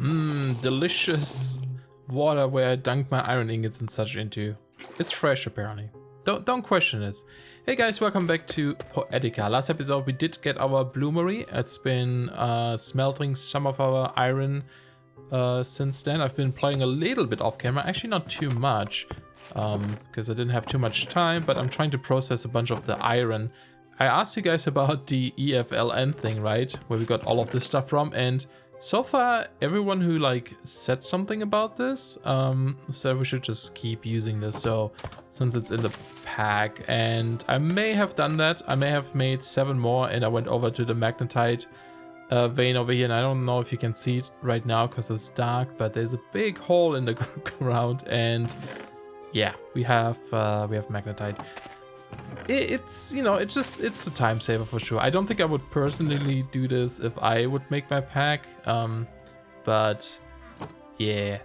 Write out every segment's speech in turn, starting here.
Delicious water where I dunk my iron ingots and such into. It's fresh apparently. Don't question this. Hey guys, welcome back to Poetica. Last episode we did get our bloomery. It's been smelting some of our iron since then. I've been playing a little bit off camera, actually not too much, because I didn't have too much time, but I'm trying to process a bunch of the iron. I asked you guys about the EFLN thing, right? Where we got all of this stuff from, and so far everyone who like said something about this said we should just keep using this, so since it's in the pack. And I may have done that. I may have made 7 more, and I went over to the magnetite vein over here, and I don't know if you can see it right now because it's dark, but there's a big hole in the ground, and yeah, we have magnetite. It's, you know, it's a time saver for sure. I don't think I would personally do this if I would make my pack, but yeah,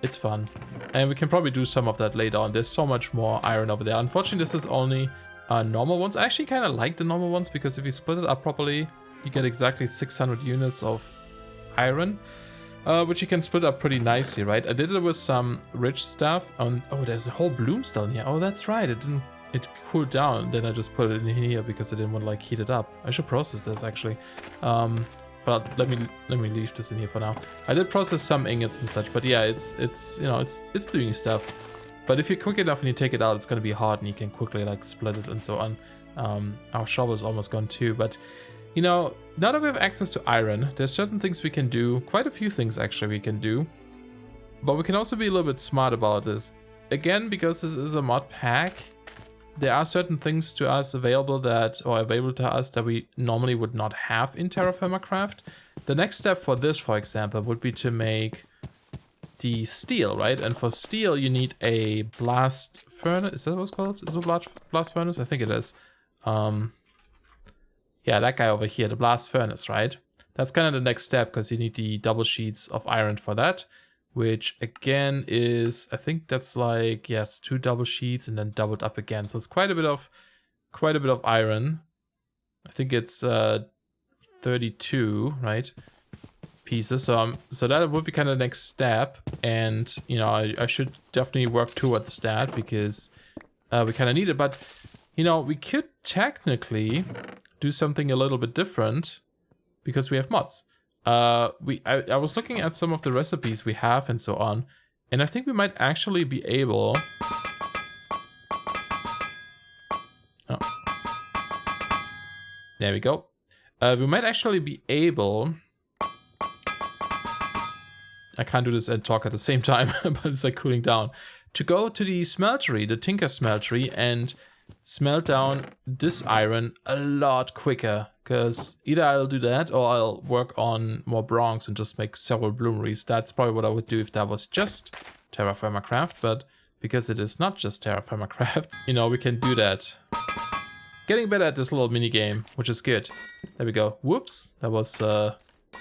it's fun, and we can probably do some of that later on. There's so much more iron over there. Unfortunately, this is only normal ones. I actually kind of like the normal ones because if you split it up properly, you get exactly 600 units of iron, which you can split up pretty nicely, right? I did it with some rich stuff. Oh, there's a whole bloom still in here. Oh, that's right. It cooled down. Then I just put it in here because I didn't want to like heat it up. I should process this actually. But let me leave this in here for now. I did process some ingots and such, but yeah, it's you know, it's doing stuff. But if you're quick enough and you take it out, it's gonna be hard, and you can quickly like split it and so on. Our shovel is almost gone too, but you know, now that we have access to iron, there's certain things we can do. Quite a few things actually we can do. But we can also be a little bit smart about this. Again, because this is a mod pack, there are certain things to us available to us that we normally would not have in TerraFirmaCraft. The next step for this, for example, would be to make the steel, right? And for steel, you need a blast furnace. Is that what it's called? Is it a blast furnace? I think it is. Yeah, that guy over here, the blast furnace, right? That's kind of the next step because you need the double sheets of iron for that. Which again is, I think that's like, yes, 2 double sheets and then doubled up again. So it's quite a bit of iron. I think it's 32, right, pieces. So that would be kind of the next step, and you know, I should definitely work towards that because we kind of need it. But you know, we could technically do something a little bit different because we have mods. I was looking at some of the recipes we have and so on, and I think we might actually be able... Oh. There we go. We might actually be able... I can't do this and talk at the same time, but it's like cooling down. To go to the smeltery, the Tinker Smeltery, and smelt down this iron a lot quicker. Because either I'll do that or I'll work on more bronze and just make several bloomeries. That's probably what I would do if that was just TerraFirmaCraft. But because it is not just TerraFirmaCraft, you know, we can do that. Getting better at this little mini game, which is good. There we go. Whoops. That was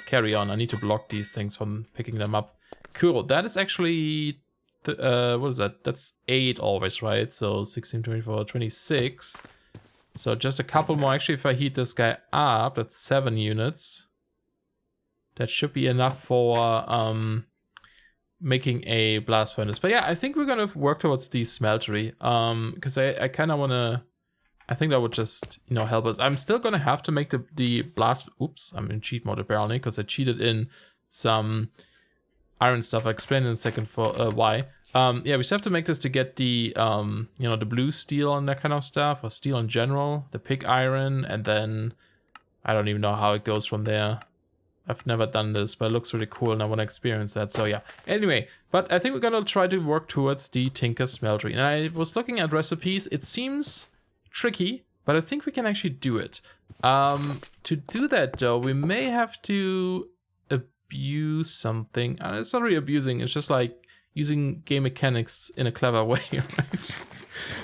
carry on. I need to block these things from picking them up. Cool. That is actually... what is that? That's 8 always, right? So 16, 24, 26... So just a couple more. Actually, if I heat this guy up, that's 7 units. That should be enough for making a blast furnace. But yeah, I think we're gonna work towards the smeltery. Because I kind of wanna. I think that would just, you know, help us. I'm still gonna have to make the blast. Oops, I'm in cheat mode apparently because I cheated in some iron stuff. I'll explain in a second for why. Yeah, we still have to make this to get the, you know, the blue steel and that kind of stuff, or steel in general, the pig iron, and then I don't even know how it goes from there. I've never done this, but it looks really cool and I want to experience that, so yeah. Anyway, but I think we're gonna try to work towards the Tinker Smeltery. And I was looking at recipes. It seems tricky, but I think we can actually do it. To do that though, we may have to abuse something. It's not really abusing, it's just like using game mechanics in a clever way, right?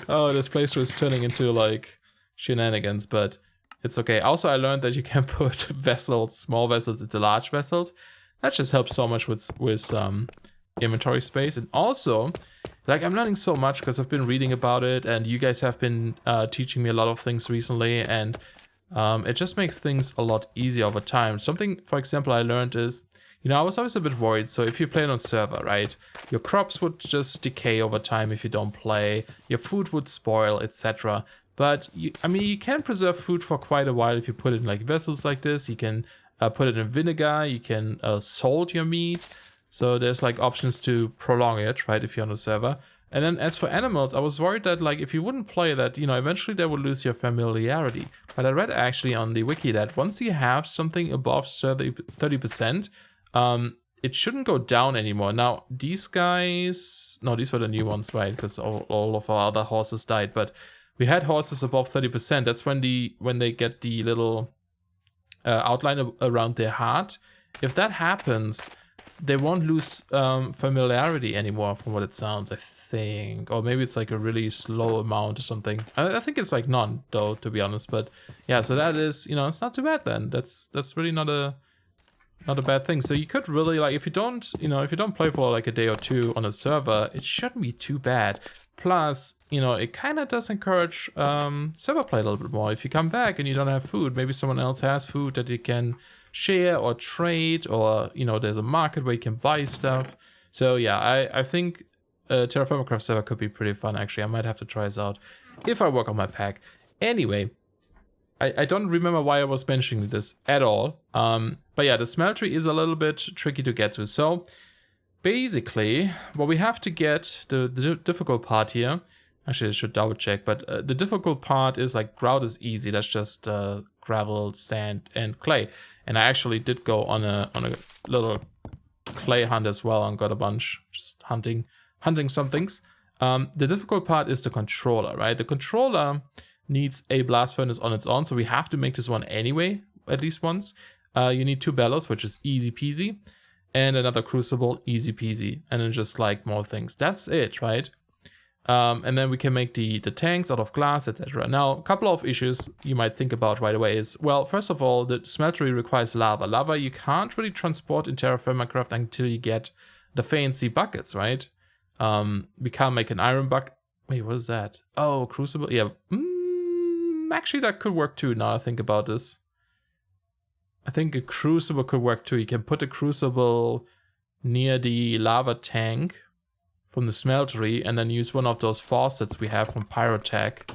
Oh, this playthrough is turning into like shenanigans, but it's okay. Also, I learned that you can put vessels, small vessels, into large vessels. That just helps so much with inventory space. And also, like, I'm learning so much because I've been reading about it, and you guys have been teaching me a lot of things recently, and it just makes things a lot easier over time. Something, for example, I learned is you know, I was always a bit worried. So if you play on server, right, your crops would just decay over time if you don't play, your food would spoil, etc. But I mean, you can preserve food for quite a while if you put it in like vessels like this. You can put it in vinegar, you can salt your meat. So there's like options to prolong it, right, if you're on a server. And then as for animals, I was worried that like if you wouldn't play that, you know, eventually they would lose your familiarity. But I read actually on the wiki that once you have something above 30%, it shouldn't go down anymore. Now, these guys, no, these were the new ones, right? Because all of our other horses died. But we had horses above 30%. That's when they get the little outline around their heart. If that happens, they won't lose familiarity anymore, from what it sounds, I think. Or maybe it's like a really slow amount or something. I think it's like none, though, to be honest. But yeah, so that is, you know, it's not too bad then. That's really not a bad thing. So you could really, like, if you don't, you know, if you don't play for like a day or two on a server, it shouldn't be too bad. Plus, you know, it kind of does encourage server play a little bit more. If you come back and you don't have food, maybe someone else has food that you can share or trade, or, you know, there's a market where you can buy stuff. So yeah, I think TerraFirmaCraft server could be pretty fun, actually. I might have to try this out if I work on my pack. Anyway, I don't remember why I was mentioning this at all. But yeah, the Smeltery is a little bit tricky to get to. So basically, what we have to get, the difficult part here, actually I should double check, but the difficult part is like grout is easy. That's just gravel, sand, and clay. And I actually did go on a little clay hunt as well and got a bunch, just hunting some things. The difficult part is the controller, right? The controller needs a blast furnace on its own, so we have to make this one anyway, at least once. You need 2 bellows, which is easy peasy, and another crucible, easy peasy, and then just like more things. That's it, right? And then we can make the tanks out of glass, etc. Now, a couple of issues you might think about right away is, well, first of all, the smeltery requires lava. Lava you can't really transport in TerraFirmaCraft until you get the fancy buckets, right? We can't make an iron bucket. Wait, what is that? Oh, crucible. Yeah. Actually, that could work too, now I think about this. I think a crucible could work too. You can put a crucible near the lava tank from the smeltery and then use one of those faucets we have from Pyrotech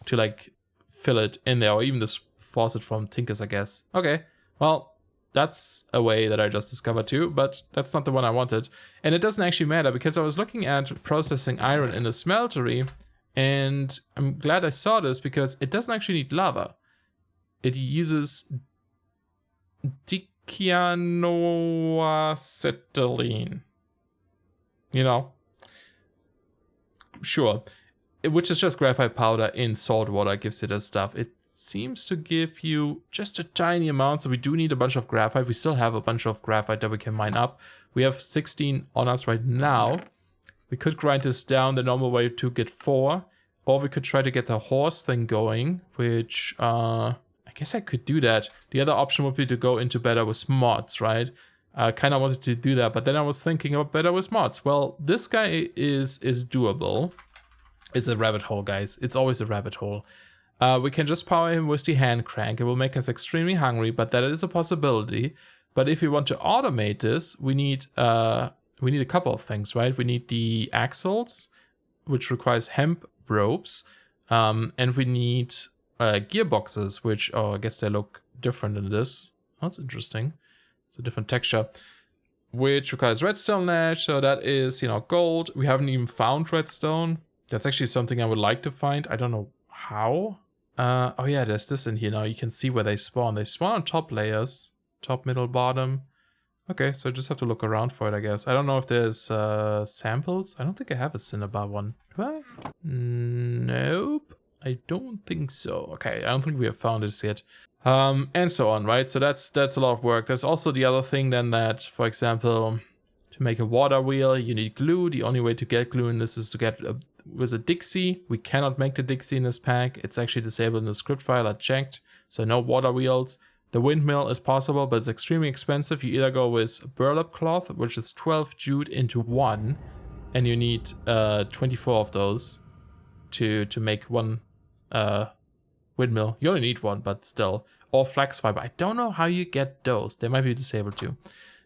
to like fill it in there, or even this faucet from Tinker's, I guess. Okay, well, that's a way that I just discovered too, but that's not the one I wanted. And it doesn't actually matter, because I was looking at processing iron in the smeltery, and I'm glad I saw this because it doesn't actually need lava. It uses dicyanoacetylene. You know? Sure. Which is just graphite powder in salt water, gives you this stuff. It seems to give you just a tiny amount, so we do need a bunch of graphite. We still have a bunch of graphite that we can mine up. We have 16 on us right now. We could grind this down the normal way to get 4, or we could try to get the horse thing going, which I guess I could do that. The other option would be to go into better with mods, right? I kind of wanted to do that, but then I was thinking about better with mods. Well, this guy is doable. It's a rabbit hole, guys. It's always a rabbit hole. We can just power him with the hand crank. It will make us extremely hungry, but that is a possibility. But if we want to automate this, we need a couple of things, right? We need the axles, which requires hemp ropes, and we need gearboxes, which, oh, I guess they look different than this. That's interesting. It's a different texture, which requires redstone lash. So that is, you know, gold. We haven't even found redstone. That's actually something I would like to find. I don't know how. Oh yeah, there's this in here now. You can see where they spawn. They spawn on top layers, top, middle, bottom. Okay, so I just have to look around for it, I guess. I don't know if there's samples. I don't think I have a cinnabar one. Do I? Nope. I don't think so. Okay, I don't think we have found this yet. And so on, right? So that's a lot of work. There's also the other thing then that, for example, to make a water wheel, you need glue. The only way to get glue in this is to get with a Dixie. We cannot make the Dixie in this pack. It's actually disabled in the script file. I checked. So no water wheels. The windmill is possible, but it's extremely expensive. You either go with burlap cloth, which is 12 jute into 1, and you need 24 of those to make one windmill. You only need one, but still. Or flax fiber. I don't know how you get those. They might be disabled too.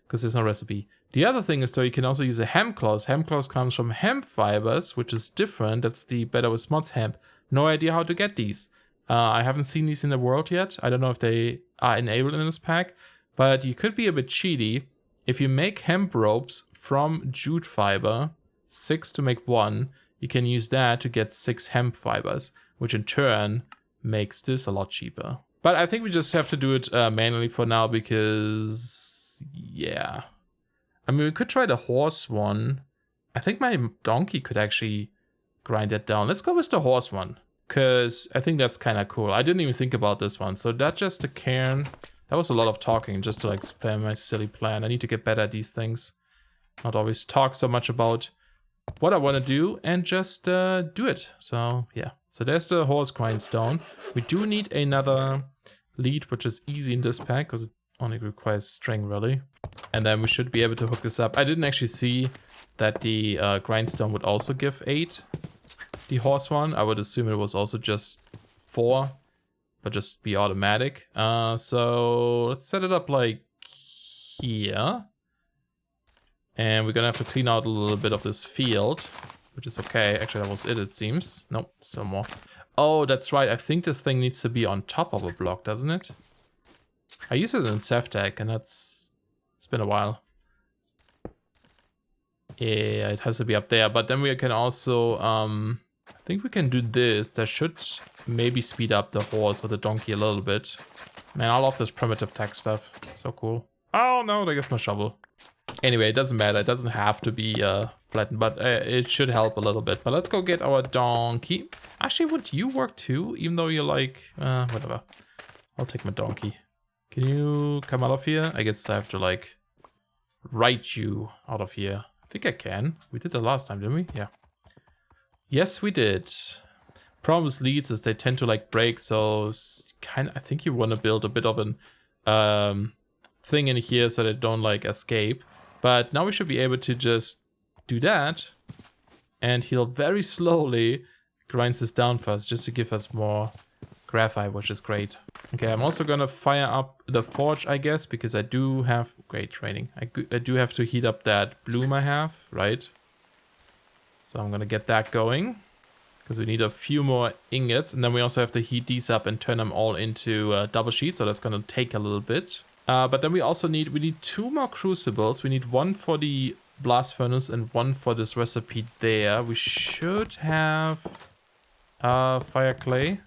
because there's no recipe. The other thing is, though, you can also use a hemp clause. Hemp clause comes from hemp fibers, which is different. That's the Better with Mods hemp. No idea how to get these. I haven't seen these in the world yet. I don't know if they are enabled in this pack, but you could be a bit cheaty. If you make hemp ropes from jute fiber, 6 to make 1, you can use that to get 6 hemp fibers, which in turn makes this a lot cheaper. But I think we just have to do it manually for now because, yeah. I mean, we could try the horse one. I think my donkey could actually grind that down. Let's go with the horse one, because I think that's kind of cool. I didn't even think about this one. So that's just a cairn. That was a lot of talking just to like explain my silly plan. I need to get better at these things. Not always talk so much about what I want to do and just do it. So yeah. So there's the horse grindstone. We do need another lead, which is easy in this pack because it only requires string really. And then we should be able to hook this up. I didn't actually see that the grindstone would also give 8. The horse one. I would assume it was also just 4, but just be automatic. So let's set it up like here. And we're gonna have to clean out a little bit of this field, which is okay. Actually, that was it seems. Nope, still more. Oh, that's right. I think this thing needs to be on top of a block, doesn't it? I use it in Sevtech, and it's been a while. Yeah, it has to be up there. But then we can also, I think we can do this. That should maybe speed up the horse or the donkey a little bit. Man, I love this primitive tech stuff. So cool. Oh no, there goes my shovel. Anyway, it doesn't matter. It doesn't have to be flattened, but it should help a little bit. But let's go get our donkey. Actually, would you work too? Even though you're like, whatever. I'll take my donkey. Can you come out of here? I guess I have to like write you out of here. I think I can. We did that last time, didn't we? Yeah. Yes, we did. Problem with leads is they tend to like break, so kind of, I think you want to build a bit of an thing in here so they don't like escape. But now we should be able to just do that, and he'll very slowly grinds this down for us just to give us more graphite, which is great. Okay, I'm also gonna fire up the forge, I guess, because I do have great training. I do have to heat up that bloom I have, right? So I'm gonna get that going because we need a few more ingots, and then we also have to heat these up and turn them all into double sheets. So that's gonna take a little bit. But then we also need 2 more crucibles. We need 1 for the blast furnace and 1 for this recipe there. We should have fire clay.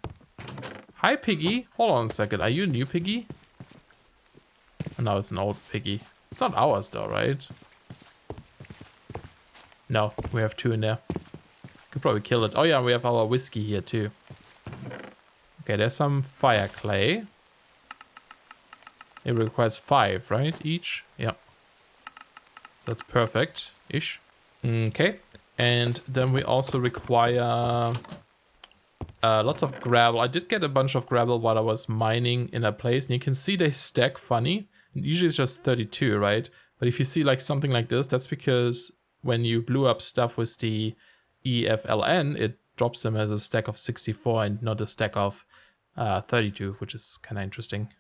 Hi, Piggy. Hold on a second. Are you a new Piggy? Oh, no, it's an old Piggy. It's not ours though, right? No, we have 2 in there. Could probably kill it. Oh yeah, we have our whiskey here too. Okay, there's some fire clay. It requires 5, right? Each? Yeah. So that's perfect-ish. Okay. And then we also require lots of gravel. I did get a bunch of gravel while I was mining in a place. And you can see they stack funny. Usually it's just 32, right? But if you see like something like this, that's because when you blew up stuff with the EFLN, it drops them as a stack of 64 and not a stack of 32, which is kind of interesting.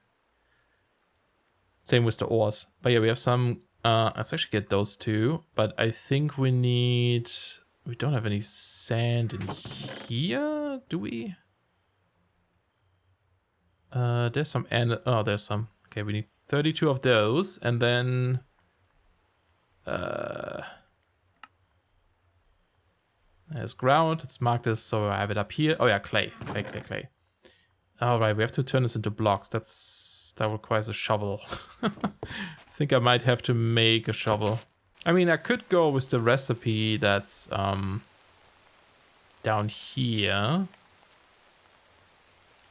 Same with the ores. But yeah, we have some... let's actually get those 2. But I think we need... We don't have any sand in here, do we? There's some... Oh, there's some. Okay, we need 32 of those. And then... there's ground. Let's mark this so I have it up here. Oh yeah, clay. Clay. Alright, we have to turn this into blocks. That requires a shovel. I think I might have to make a shovel. I mean, I could go with the recipe that's down here.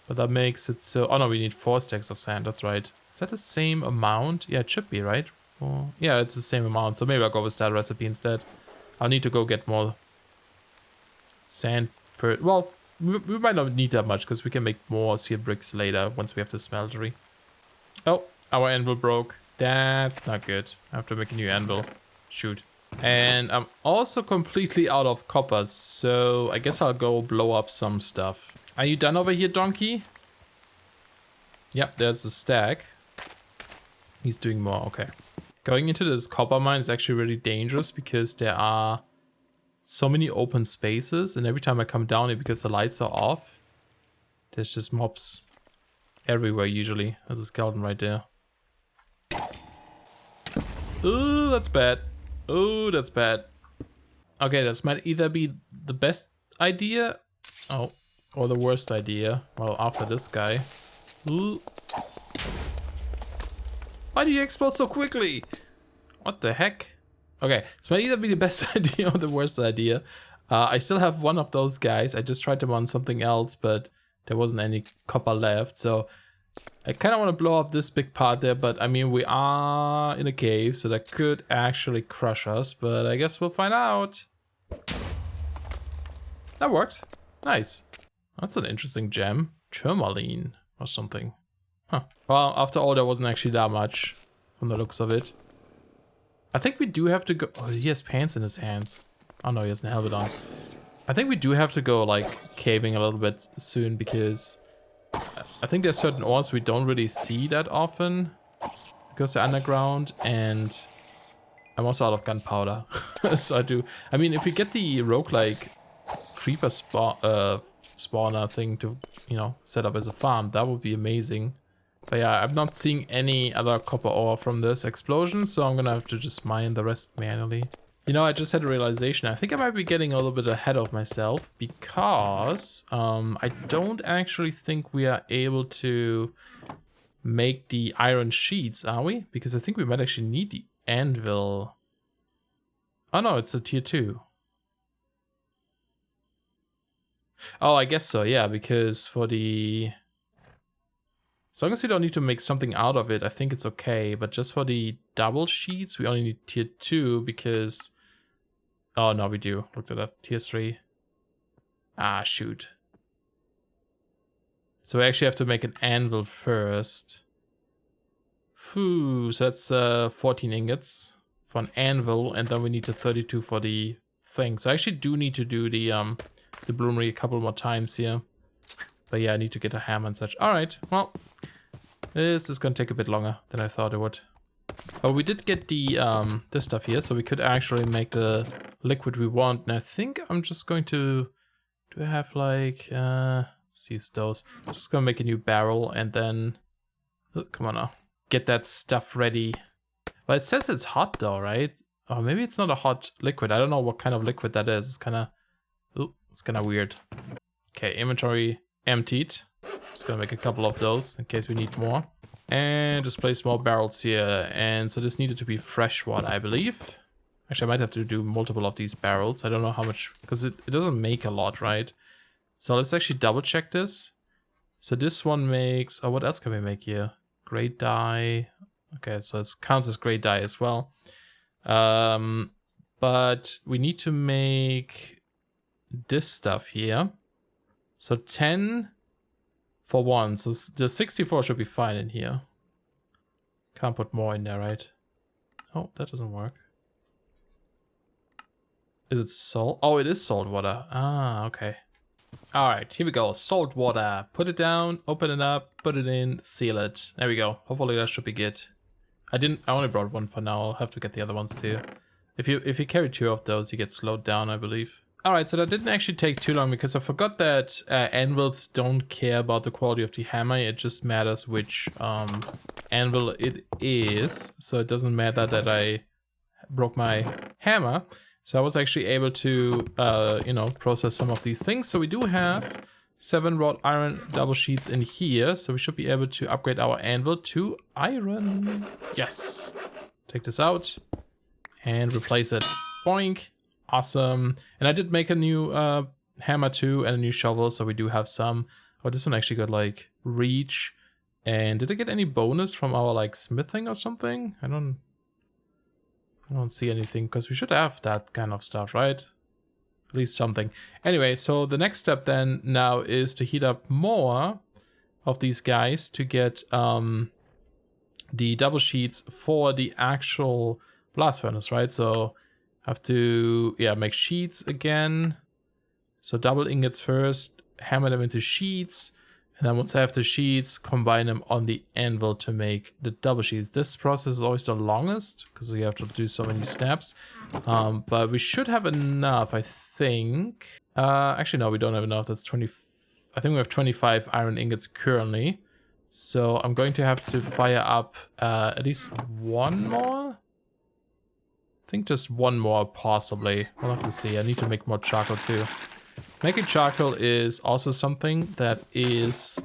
But that makes it so... Oh no, we need 4 stacks of sand, that's right. Is that the same amount? Yeah, it should be, right? Yeah, it's the same amount, so maybe I'll go with that recipe instead. I'll need to go get more sand for... Well, we might not need that much, because we can make more steel bricks later, once we have the smeltery. Oh, our anvil broke. That's not good. I have to make a new anvil. Shoot. And I'm also completely out of copper, so I guess I'll go blow up some stuff. Are you done over here, donkey? Yep, there's a stack. He's doing more, okay. Going into this copper mine is actually really dangerous because there are so many open spaces, and every time I come down here because the lights are off, there's just mobs everywhere usually. There's a skeleton right there. Ooh, that's bad. Ooh, that's bad. Okay, this might either be the best idea, or the worst idea. Well, after this guy. Ooh. Why did you explode so quickly? What the heck? Okay, this might either be the best idea or the worst idea. I still have one of those guys. I just tried them on something else, but there wasn't any copper left. So I kind of want to blow up this big part there, but I mean, we are in a cave, so that could actually crush us, but I guess we'll find out. That worked. Nice. That's an interesting gem. Tourmaline or something. Huh. Well, after all, there wasn't actually that much from the looks of it. I think we do have to go... Oh, he has pants in his hands. Oh no, he has an helmet on. I think we do have to go, like, caving a little bit soon because... I think there's certain ores we don't really see that often because they're underground, and I'm also out of gunpowder. So I mean, if we get the roguelike creeper spawner thing to, you know, set up as a farm, that would be amazing. But yeah, I'm not seeing any other copper ore from this explosion, so I'm gonna have to just mine the rest manually. You know, I just had a realization. I think I might be getting a little bit ahead of myself because I don't actually think we are able to make the iron sheets, are we? Because I think we might actually need the anvil. Oh no, it's a tier 2. Oh, I guess so, yeah, because for the... As long as we don't need to make something out of it, I think it's okay. But just for the double sheets, we only need tier 2 because... Oh, no, we do. Look at that. Tier 3. Ah, shoot. So we actually have to make an anvil first. Phew, so that's 14 ingots for an anvil, and then we need the 32 for the thing. So I actually do need to do the bloomery a couple more times here. But yeah, I need to get a hammer and such. Alright, well, this is gonna take a bit longer than I thought it would. But we did get the this stuff here, so we could actually make the liquid we want. And I think I'm just going to... Do I have like... let's use those. I'm just gonna make a new barrel and then... Oh, come on now. Get that stuff ready. Well, it says it's hot though, right? Oh, maybe it's not a hot liquid. I don't know what kind of liquid that is. It's kind of... Oh, it's kind of weird. Okay, inventory emptied. Just gonna make a couple of those in case we need more. And just place more barrels here. And so this needed to be fresh water, I believe. Actually, I might have to do multiple of these barrels. I don't know how much, because it doesn't make a lot, right? So let's actually double check this. So this one makes, oh, what else can we make here? Great dye. Okay, so it counts as great dye as well. But we need to make this stuff here. So 10 for 1. So the 64 should be fine in here. Can't put more in there, right? Oh, that doesn't work. Is it salt? Oh, it is salt water. Ah, okay. Alright, here we go. Salt water. Put it down, open it up, put it in, seal it. There we go. Hopefully that should be good. I only brought one for now. I'll have to get the other ones too. If you carry 2 of those, you get slowed down, I believe. Alright, so that didn't actually take too long because I forgot that anvils don't care about the quality of the hammer. It just matters which anvil it is. So it doesn't matter that I broke my hammer. So I was actually able to, you know, process some of these things. So we do have 7 wrought iron double sheets in here. So we should be able to upgrade our anvil to iron. Yes. Take this out and replace it. Boink. Awesome. And I did make a new hammer too and a new shovel. So we do have some. Oh, this one actually got like reach. And did I get any bonus from our like smithing or something? I don't see anything because we should have that kind of stuff, right? At least something. Anyway, so the next step then now is to heat up more of these guys to get the double sheets for the actual blast furnace, right? So I have to, yeah, make sheets again. So double ingots first, hammer them into sheets, And then once I have the sheets, combine them on the anvil to make the double sheets. This process is always the longest because you have to do so many steps. But we should have enough, I think. Actually, no, we don't have enough. That's 20. I think we have 25 iron ingots currently. So I'm going to have to fire up at least one more. I think just one more, possibly. We'll have to see. I need to make more charcoal too. Making charcoal is also something that is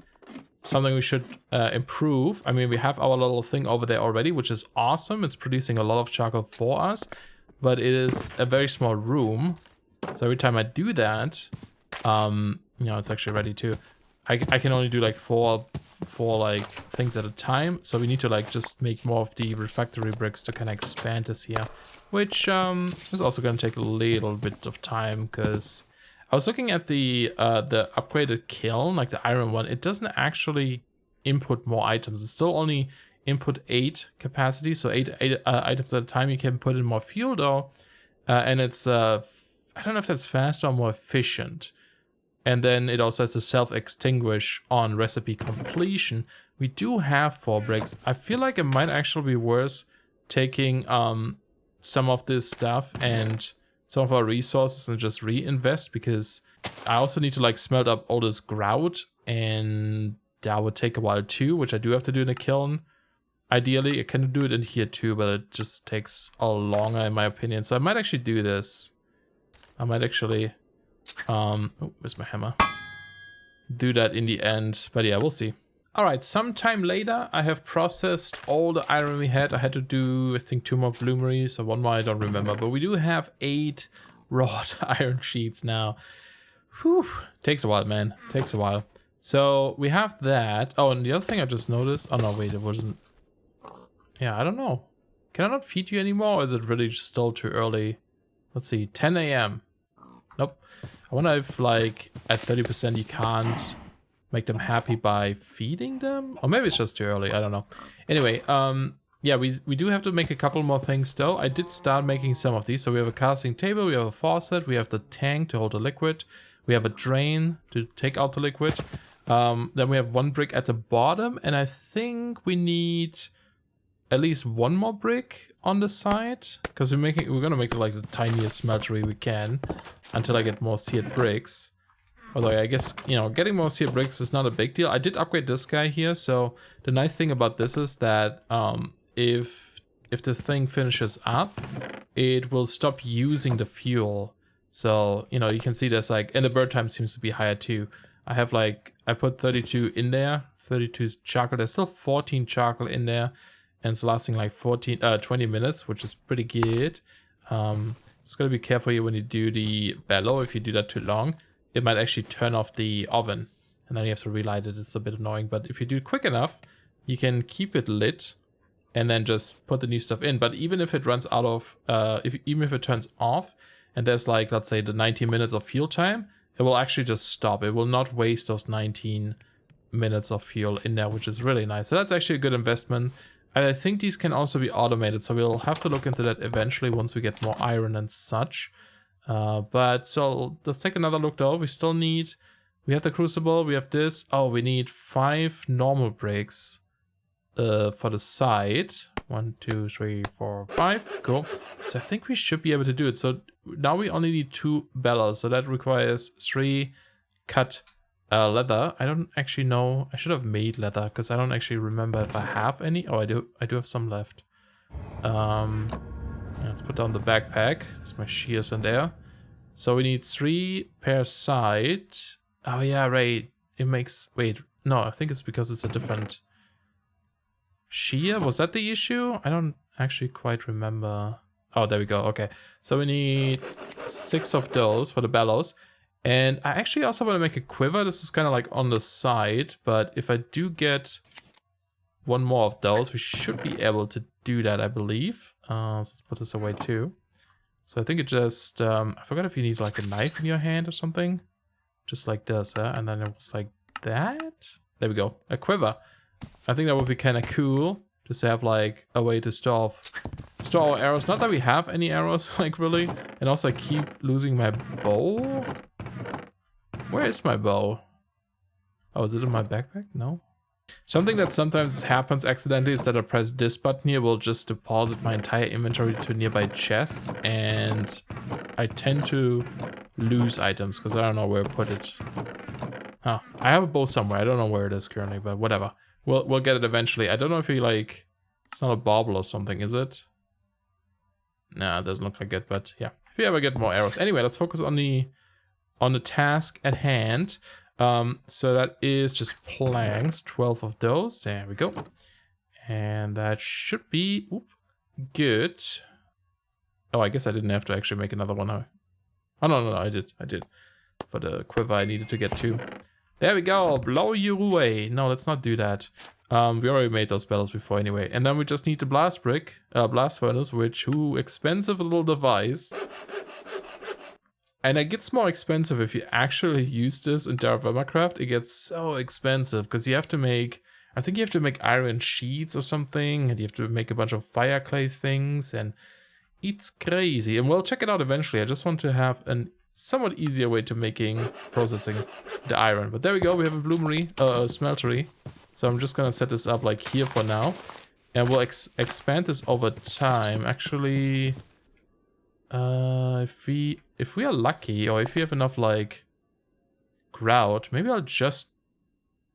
something we should improve. I mean, we have our little thing over there already, which is awesome. It's producing a lot of charcoal for us, but it is a very small room. So every time I do that, you know, it's actually ready too. I can only do like four like things at a time. So we need to like just make more of the refractory bricks to kind of expand this here, which is also going to take a little bit of time because I was looking at the upgraded kiln, like the iron one. It doesn't actually input more items. It's still only input 8 capacity, so 8 items at a time. You can put in more fuel though, and it's I don't know if that's faster or more efficient. And then it also has to self-extinguish on recipe completion. We do have 4 bricks. I feel like it might actually be worth taking some of this stuff and some of our resources and just reinvest, because I also need to like smelt up all this grout, and that would take a while too, which I do have to do in a kiln. Ideally, I can do it in here too, but it just takes a longer in my opinion. So I might actually do this. I might actually, oh, where's my hammer? Do that in the end, but yeah, we'll see. All right, sometime later, I have processed all the iron we had. I had to do, I think, 2 more bloomeries or 1 more, I don't remember. But we do have 8 wrought iron sheets now. Whew, takes a while, man, takes a while. So we have that. Oh, and the other thing I just noticed, oh no, wait, it wasn't. Yeah, I don't know. Can I not feed you anymore, or is it really still too early? Let's see, 10 a.m. Nope. I wonder if like at 30% you can't make them happy by feeding them, or maybe it's just too early, I don't know. Anyway, yeah, we do have to make a couple more things though. I did start making some of these. So we have a casting table, we have a faucet, we have the tank to hold the liquid, we have a drain to take out the liquid, then we have 1 brick at the bottom, and I think we need at least 1 more brick on the side, because we're gonna make it like the tiniest smeltery we can until I get more seared bricks. Although I guess, you know, getting more seared bricks is not a big deal. I did upgrade this guy here, so the nice thing about this is that if this thing finishes up, it will stop using the fuel. So, you know, you can see there's like, and the burn time seems to be higher too. I have like, I put 32 in there, 32 charcoal. There's still 14 charcoal in there, and it's lasting like 20 minutes, which is pretty good. Just gotta be careful here when you do the bellow. If you do that too long, it might actually turn off the oven, and then you have to relight it. It's a bit annoying, but if you do it quick enough, you can keep it lit and then just put the new stuff in. But even if it runs out of, even if it turns off and there's like, let's say the 19 minutes of fuel time, it will actually just stop. It will not waste those 19 minutes of fuel in there, which is really nice. So that's actually a good investment. I think these can also be automated, so we'll have to look into that eventually once we get more iron and such. But so let's take another look though. We still need, we have the crucible, we have this. Oh, we need 5 normal bricks for the side. 1, 2, 3, 4, 5. Cool. So I think we should be able to do it. So now we only need 2 bellows, so that requires 3 cut leather. I don't actually know. I should have made leather because I don't actually remember if I have any. Oh, I do have some left. Let's put down the backpack. There's my shears in there. So we need 3 per side. Oh yeah, right. It makes, wait, no, I think it's because it's a different shear. Was that the issue? I don't actually quite remember. Oh, there we go. Okay. So we need 6 of those for the bellows. And I actually also want to make a quiver. This is kind of like on the side, but if I do get 1 more of those, we should be able to do that, I believe. So let's put this away too. So I think it just, I forgot if you need like a knife in your hand or something. Just like this, and then it was like that. There we go, a quiver. I think that would be kind of cool, just to have like a way to store our arrows. Not that we have any arrows, like really. And also I keep losing my bow. Where is my bow? Oh, is it in my backpack? No. Something that sometimes happens accidentally is that I press this button here will just deposit my entire inventory to nearby chests, and I tend to lose items because I don't know where I put it. Huh. I have a bow somewhere. I don't know where it is currently, but whatever. We'll get it eventually. I don't know if he like... It's not a bauble or something, is it? Nah, it doesn't look like it, but yeah. If you ever get more arrows. Anyway, let's focus on the task at hand. So that is just planks, 12 of those. There we go. And that should be good. Oh, I guess I didn't have to actually make another one. Oh, no, I did. For the quiver, I needed to get 2. There we go. Blow you away. No, let's not do that. We already made those spells before anyway. And then we just need the blast furnace, which, expensive little device. And it gets more expensive if you actually use this in TerraFirmaCraft. It gets so expensive because you have to make, I think you have to make iron sheets or something, and you have to make a bunch of fire clay things, and it's crazy. And we'll check it out eventually. I just want to have a somewhat easier way to processing the iron. But there we go. We have a smeltery. So I'm just gonna set this up like here for now, and we'll expand this over time. Actually. If we are lucky, or if we have enough like grout, maybe I'll just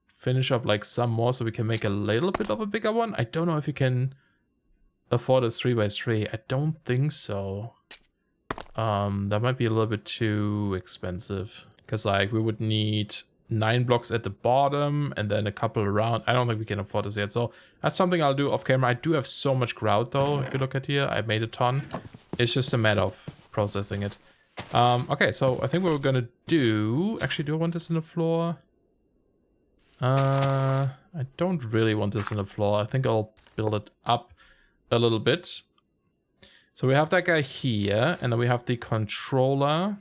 finish up like some more so we can make a little bit of a bigger one. I don't know if you can afford a 3x3. I don't think so. That might be a little bit too expensive because like we would need 9 blocks at the bottom and then a couple around. I don't think we can afford this yet, so that's something I'll do off camera. I do have so much grout though. If you look at here, I made a ton. It's just a matter of processing it. Okay, so I think what we're gonna do... Actually, do I want this in the floor? I don't really want this in the floor. I think I'll build it up a little bit. So we have that guy here, and then we have the controller.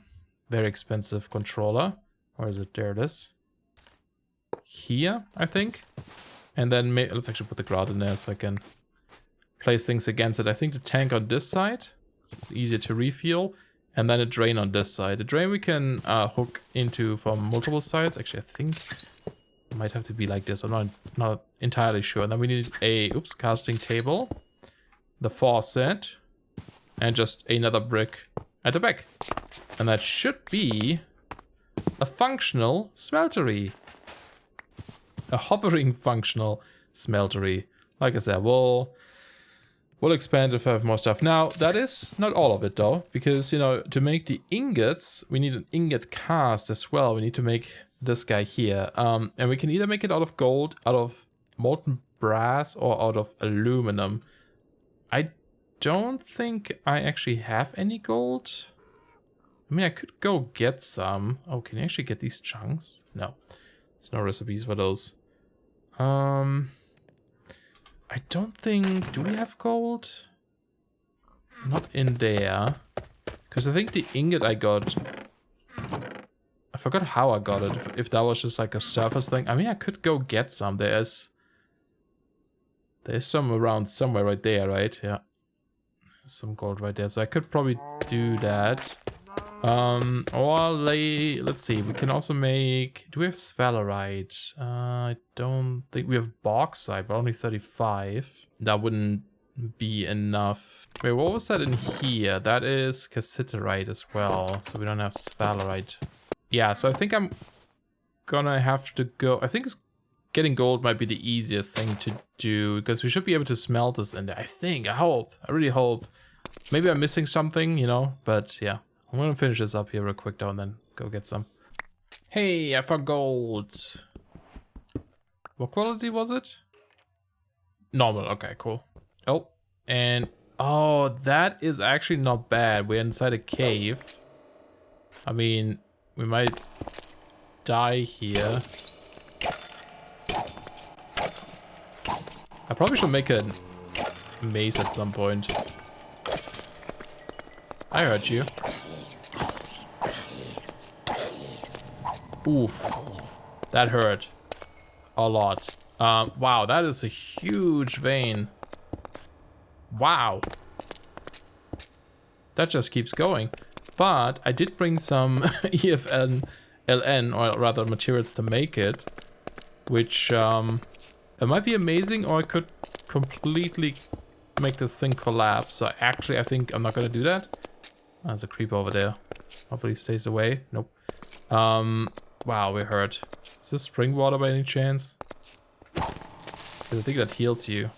Very expensive controller. Or is it? There it is. Here, I think. And then let's actually put the grout in there so I can place things against it. I think the tank on this side, easier to refuel, and then a drain on this side. The drain we can hook into from multiple sides. Actually, I think it might have to be like this. I'm not entirely sure. And then we need a casting table, the faucet, and just another brick at the back. And that should be a functional smeltery. A hovering functional smeltery. Like I said, we'll expand if I have more stuff. Now, that is not all of it though, because, you know, to make the ingots, we need an ingot cast as well. We need to make this guy here. And we can either make it out of gold, out of molten brass, or out of aluminum. I don't think I actually have any gold. I mean, I could go get some. Oh, can you actually get these chunks? No. There's no recipes for those. I don't think... Do we have gold? Not in there. Because I think the ingot I got... I forgot how I got it. If that was just like a surface thing. I mean, I could go get some. There's some around somewhere right there, right? Yeah. There's some gold right there. So I could probably do that. Or let's see, we can also make... Do we have sphalerite? I don't think... We have bauxite, but only 35. That wouldn't be enough. Wait, what was that in here? That is cassiterite as well, so we don't have sphalerite. Yeah, so I think I'm gonna have to go... I think getting gold might be the easiest thing to do, because we should be able to smelt this in there. I hope. I really hope. Maybe I'm missing something, you know, but yeah. I'm gonna finish this up here real quick though and then go get some. Hey, I found gold. What quality was it? Normal, okay, cool. Oh, and oh, that is actually not bad. We're inside a cave. I mean, we might die here. I probably should make a mace at some point. I heard you. Oof, that hurt a lot. Wow, that is a huge vein. Wow, that just keeps going. But I did bring some EFN LN, or rather materials to make it. which it might be amazing, or I could completely make this thing collapse. So actually, I think I'm not gonna do that. Oh, there's a creeper over there. Hopefully he stays away. Nope. Wow, we're hurt. Is this spring water by any chance? 'Cause I think that heals you.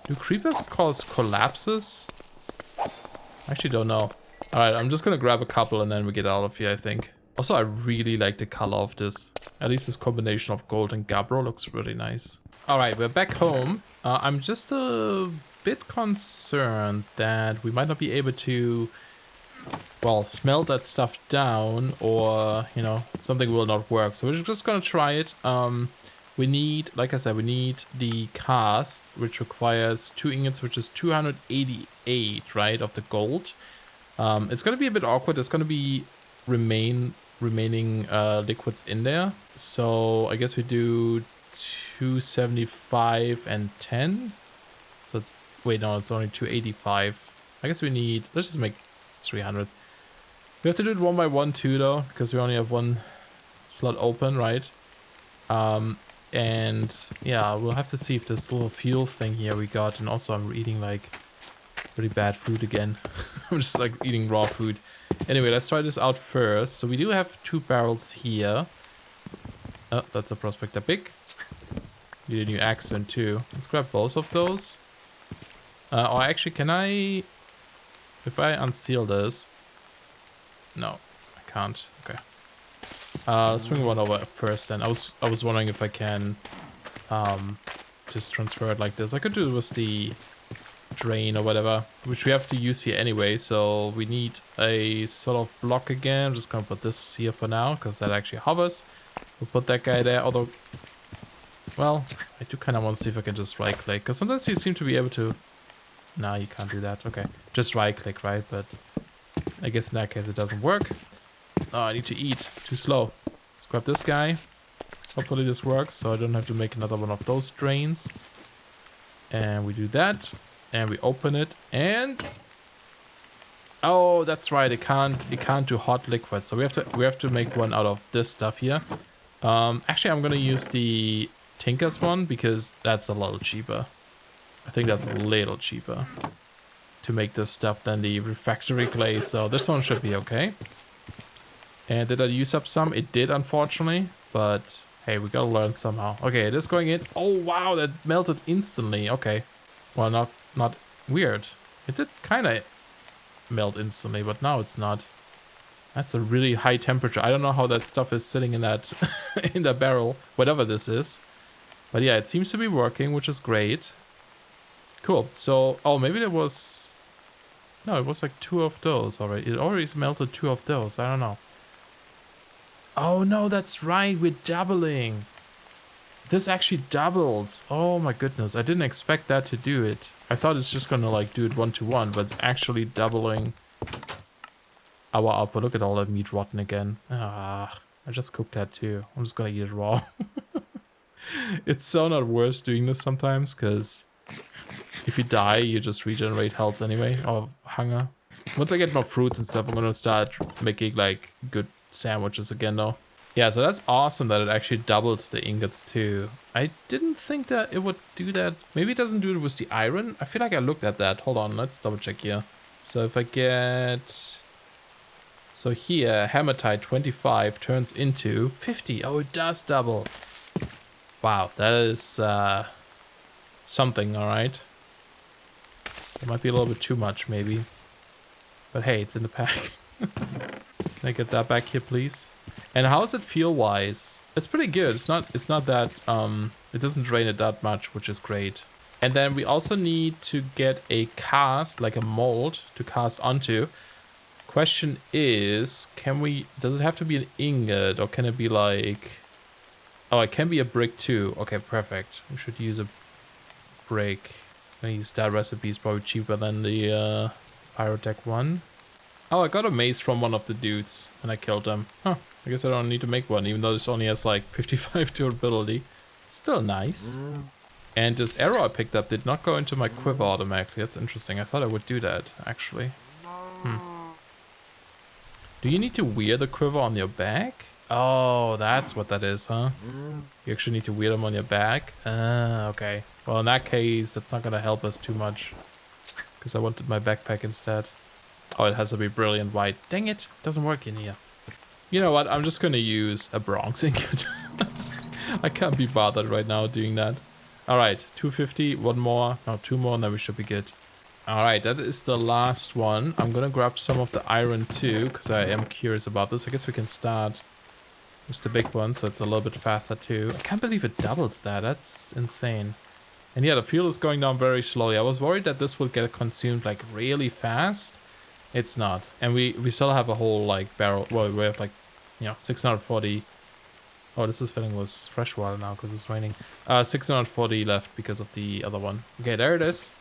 Do creepers cause collapses? I actually don't know. Alright, I'm just gonna grab a couple and then we get out of here, I think. Also, I really like the color of this. At least this combination of gold and gabbro looks really nice. Alright, we're back home. I'm just a bit concerned that we might not be able to, well, smelt that stuff down, or, you know, something will not work. So we're just gonna try it. We need, like I said, we need the cast, which requires 2 ingots, which is 288, right, of the gold. It's gonna be a bit awkward. There's gonna be remaining liquids in there. So I guess we do 275 and 10. So it's, wait, no, it's only 285. I guess we need, let's just make 300. We have to do it one by one too, though, because we only have one slot open, right? And yeah, we'll have to see if this little fuel thing here we got. And also I'm eating like really bad food again. I'm just like eating raw food. Anyway, let's try this out first. So we do have 2 barrels here. Oh, that's a prospector pick. Need a new accent too. Let's grab both of those. Or actually, can I, if I unseal this? No, I can't. Okay. Let's bring one over first then. I was wondering if I can just transfer it like this. I could do it with the drain or whatever, which we have to use here anyway. So we need a sort of block again. I'm just gonna put this here for now because that actually hovers. We'll put that guy there, although, well, I do kind of want to see if I can just right click, because sometimes you seem to be able to. No, you can't do that. Okay, just right click, right? But I guess in that case it doesn't work. Oh, I need to eat. Too slow. Let's grab this guy. Hopefully this works, so I don't have to make another one of those drains. And we do that. And we open it. And oh, that's right. It can't do hot liquid. So we have to make one out of this stuff here. Actually, I'm gonna use the Tinker's one because that's a little cheaper. I think that's a little cheaper to make this stuff than the refractory clay. So this one should be okay. And did I use up some? It did, unfortunately. But hey, we gotta learn somehow. Okay, it is going in. Oh wow, that melted instantly. Okay. Well, not weird. It did kind of melt instantly, but now it's not. That's a really high temperature. I don't know how that stuff is sitting in that in the barrel, whatever this is. But yeah, it seems to be working, which is great. Cool. So, oh, maybe there was, no, it was like 2 of those already. It already melted 2 of those. I don't know. Oh no, that's right. We're doubling. This actually doubles. Oh my goodness. I didn't expect that to do it. I thought it's just gonna like do it 1-to-1, but it's actually doubling our output. Look at all that meat rotten again. Ah, I just cooked that too. I'm just gonna eat it raw. It's so not worth doing this sometimes, because if you die, you just regenerate health anyway, or hunger. Once I get more fruits and stuff, I'm gonna start making like good sandwiches again though. Yeah, so that's awesome that it actually doubles the ingots too. I didn't think that it would do that. Maybe it doesn't do it with the iron. I feel like I looked at that. Hold on, let's double check here. So if I get, so here, hematite 25 turns into 50. Oh, it does double. Wow, that is something, all right. It might be a little bit too much, maybe. But hey, it's in the pack. Can I get that back here, please? And how does it feel wise? It's pretty good. It's not that it doesn't drain it that much, which is great. And then we also need to get a cast, like a mold to cast onto. Question is, does it have to be an ingot, or can it be like, oh, it can be a brick too. Okay, perfect. We should use a brick. I use that recipe, is probably cheaper than the pyrotech one. Oh, I got a mace from one of the dudes and I killed them. Huh, I guess I don't need to make one, even though this only has like 55 durability. It's still nice. And this arrow I picked up did not go into my quiver automatically. That's interesting. I thought I would do that, actually. Do you need to wear the quiver on your back? Oh, that's what that is, huh? You actually need to wear them on your back. Okay. Well, in that case, that's not gonna help us too much. Because I wanted my backpack instead. Oh, it has to be brilliant white. Dang it, doesn't work in here. You know what, I'm just gonna use a bronze ingot. I can't be bothered right now doing that. Alright, 250, one more. No, two more, and then we should be good. Alright, that is the last one. I'm gonna grab some of the iron too, because I am curious about this. I guess we can start with the big one, so it's a little bit faster too. I can't believe it doubles that. That's insane. And yeah, the fuel is going down very slowly. I was worried that this would get consumed like really fast. It's not. And we still have a whole like barrel. Well, we have like, you know, 640. Oh, this is filling with fresh water now because it's raining. 640 left because of the other one. Okay, there it is.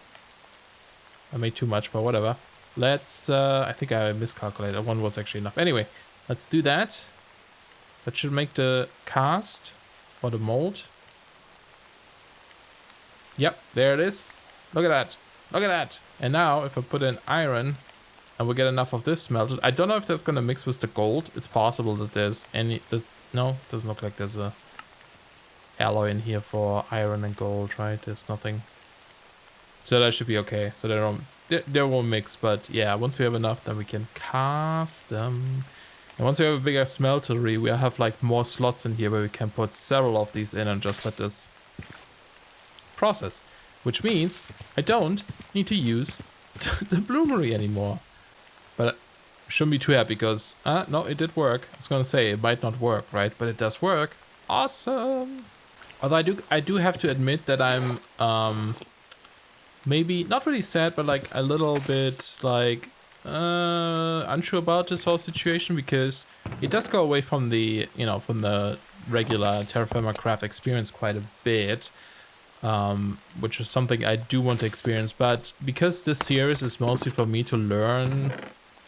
I made too much, but whatever. Let's, I think I miscalculated. One was actually enough. Anyway, let's do that. That should make the cast or the mold. Yep, there it is. Look at that. Look at that. And now if I put in iron and we get enough of this smelted, I don't know if that's going to mix with the gold. It's possible that there's any, no, doesn't look like there's a alloy in here for iron and gold, right? There's nothing. So that should be okay. So they won't mix, but yeah, once we have enough, then we can cast them. And once we have a bigger smeltery, we have like more slots in here where we can put several of these in and just let this process. Which means I don't need to use the bloomery anymore. But I shouldn't be too happy because, no, it did work. I was gonna say it might not work, right? But it does work. Awesome. Although I do have to admit that I'm maybe not really sad, but like a little bit like unsure about this whole situation, because it does go away from the, you know, from the regular TerraFirmaCraft experience quite a bit, which is something I do want to experience. But because this series is mostly for me to learn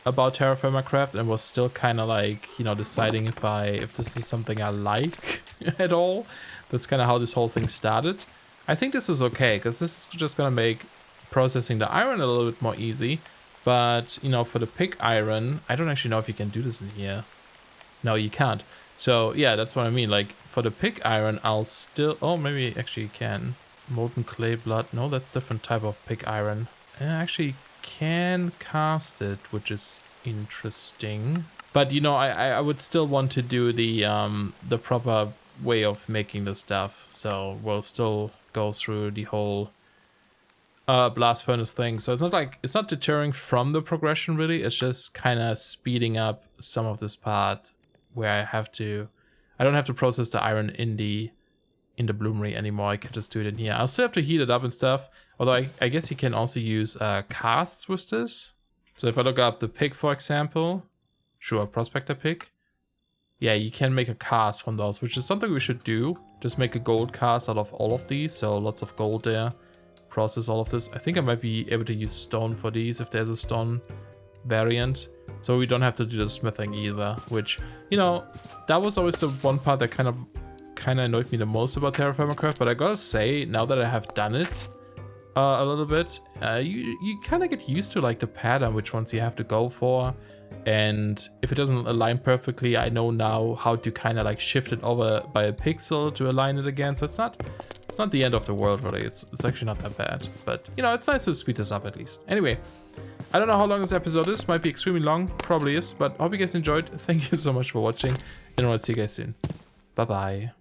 about TerraFirmaCraft and was still kind of like, you know, deciding if this is something I like at all, that's kind of how this whole thing started. I think this is okay, because this is just gonna make processing the iron a little bit more easy. But, you know, for the pig iron, I don't actually know if you can do this in here. No, you can't. So, yeah, that's what I mean. Like, for the pig iron, I'll still... Oh, maybe actually you can. Molten clay blood. No, that's different type of pig iron. I actually can cast it, which is interesting. But, you know, I would still want to do the proper way of making the stuff. So, we'll still go through the whole... blast furnace thing. So it's not deterring from the progression really. It's just kind of speeding up some of this part where I don't have to process the iron in the bloomery anymore. I can just do it in here. I'll still have to heat it up and stuff. Although I guess you can also use casts with this. So if I look up the pig, for example, sure, prospector pig. Yeah, you can make a cast from those, which is something we should do. Just make a gold cast out of all of these. So lots of gold there. Process all of this. I think I might be able to use stone for these if there's a stone variant, so we don't have to do the smithing either, which, you know, that was always the one part that kind of annoyed me the most about TerraFirmaCraft. But I gotta say, now that I have done it a little bit, you kind of get used to like the pattern, which ones you have to go for, and if it doesn't align perfectly, I know now how to kind of like shift it over by a pixel to align it again. So it's not the end of the world really. It's actually not that bad, but you know, it's nice to speed this up at least. Anyway, I don't know how long this episode is. Might be extremely long, probably is, but I hope you guys enjoyed. Thank you so much for watching, and I'll see you guys soon. Bye bye.